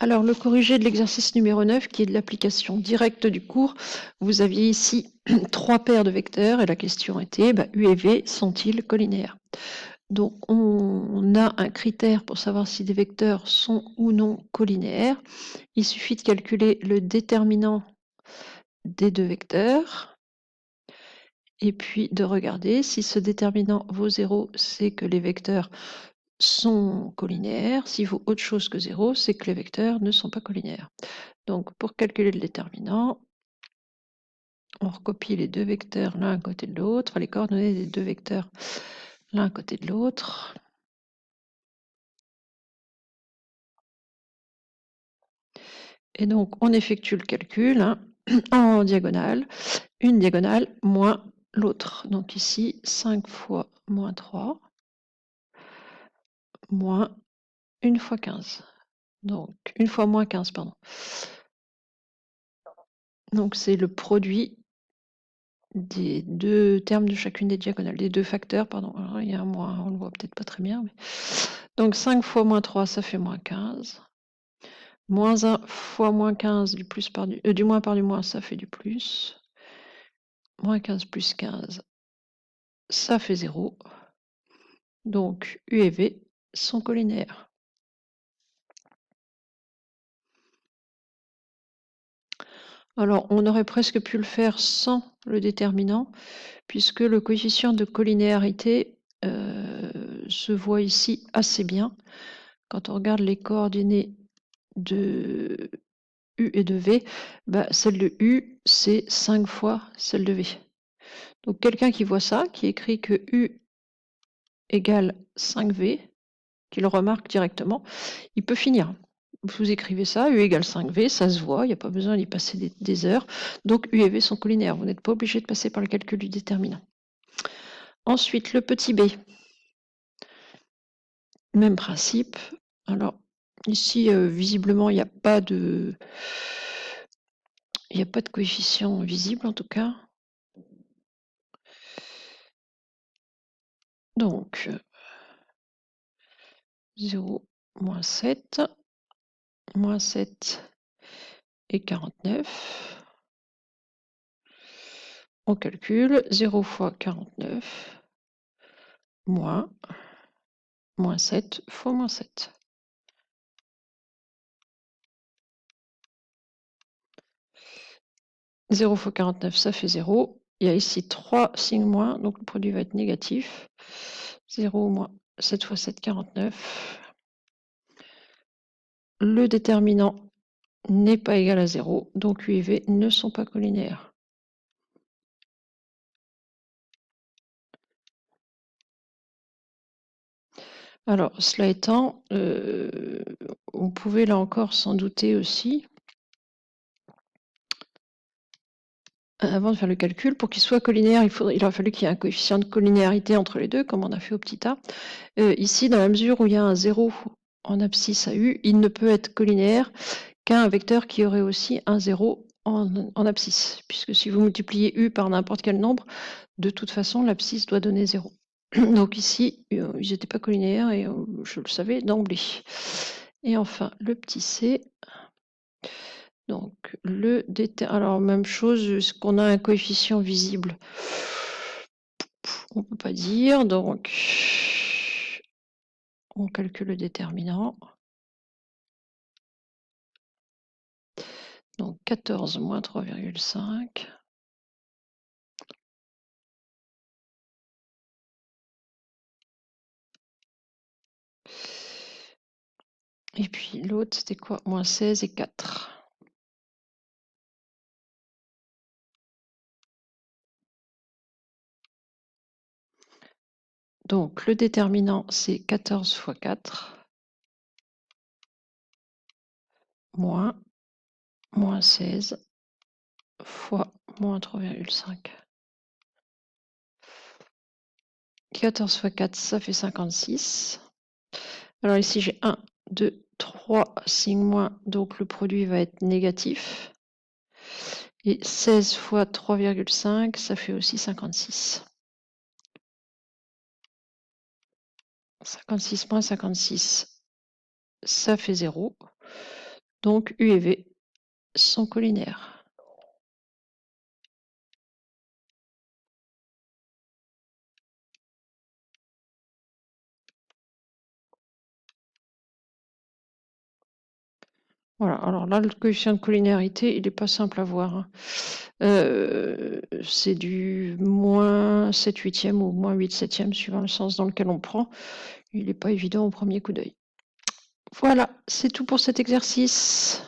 Alors, le corrigé de l'exercice numéro 9, qui est de l'application directe du cours, vous aviez ici 3 paires de vecteurs et la question était, U et V sont-ils collinéaires? Donc, on a un critère pour savoir si des vecteurs sont ou non collinéaires. Il suffit de calculer le déterminant des deux vecteurs et puis de regarder si ce déterminant vaut 0, c'est que les vecteurs sont collinéaires. S'il vaut autre chose que 0, c'est que les vecteurs ne sont pas collinéaires. Donc, pour calculer le déterminant, on recopie les deux vecteurs l'un à côté de l'autre, les coordonnées des deux vecteurs l'un à côté de l'autre. Et donc, on effectue le calcul en diagonale, une diagonale moins l'autre. Donc ici, 5 fois moins 3, moins 1 fois 15. Donc, 1 fois moins 15, pardon. Donc, c'est le produit des deux termes de chacune des diagonales, des deux facteurs, pardon. Alors, il y a un moins, on le voit peut-être pas très bien. Mais... Donc, 5 fois moins 3, ça fait moins 15. Moins 1 fois moins 15, du moins par du moins, ça fait du plus. Moins 15 plus 15, ça fait 0. Donc, U et V sont collinéaires. Alors, on aurait presque pu le faire sans le déterminant, puisque le coefficient de collinéarité se voit ici assez bien. Quand on regarde les coordonnées de U et de V, celle de U, c'est 5 fois celle de V. Donc, quelqu'un qui voit ça, qui écrit que U égale 5V, qui le remarque directement, il peut finir. Vous écrivez ça, U égale 5V, ça se voit, il n'y a pas besoin d'y passer des heures. Donc U et V sont collinéaires, vous n'êtes pas obligé de passer par le calcul du déterminant. Ensuite, le petit b. Même principe. Alors, ici, visiblement, il n'y a pas de coefficient visible, en tout cas. Donc, 0, moins 7, moins 7 et 49. On calcule 0 fois 49, moins 7 fois moins 7. « 0 fois 49, ça fait 0. Il y a ici 3 signes moins, donc le produit va être négatif. 0 moins 7 fois 7, 49. Le déterminant n'est pas égal à 0, donc U et V ne sont pas collinéaires. Alors, cela étant, on pouvait là encore s'en douter aussi. Avant de faire le calcul, pour qu'il soit collinéaire, il aurait fallu qu'il y ait un coefficient de collinéarité entre les deux, comme on a fait au petit a. Ici, dans la mesure où il y a un 0 en abscisse à U, il ne peut être collinéaire qu'un vecteur qui aurait aussi un 0 en abscisse, puisque si vous multipliez U par n'importe quel nombre, de toute façon, l'abscisse doit donner 0. Donc ici, ils n'étaient pas collinéaires et je le savais d'emblée. Et enfin, le petit c. Donc, alors, même chose, est-ce qu'on a un coefficient visible? On ne peut pas dire, donc on calcule le déterminant. Donc 14 moins 3,5. Et puis l'autre, c'était quoi? Moins 16 et 4. Donc le déterminant, c'est 14 fois 4, moins 16 fois moins 3,5. 14 fois 4, ça fait 56. Alors ici, j'ai 1, 2, 3 signes moins, donc le produit va être négatif. Et 16 fois 3,5, ça fait aussi 56. 56 moins 56, ça fait 0. Donc U et V sont collinaires. Voilà, alors là, le coefficient de collinéarité, il n'est pas simple à voir, hein. C'est du moins 7 huitièmes ou moins 8 septièmes, suivant le sens dans lequel on prend. Il n'est pas évident au premier coup d'œil. Voilà, c'est tout pour cet exercice.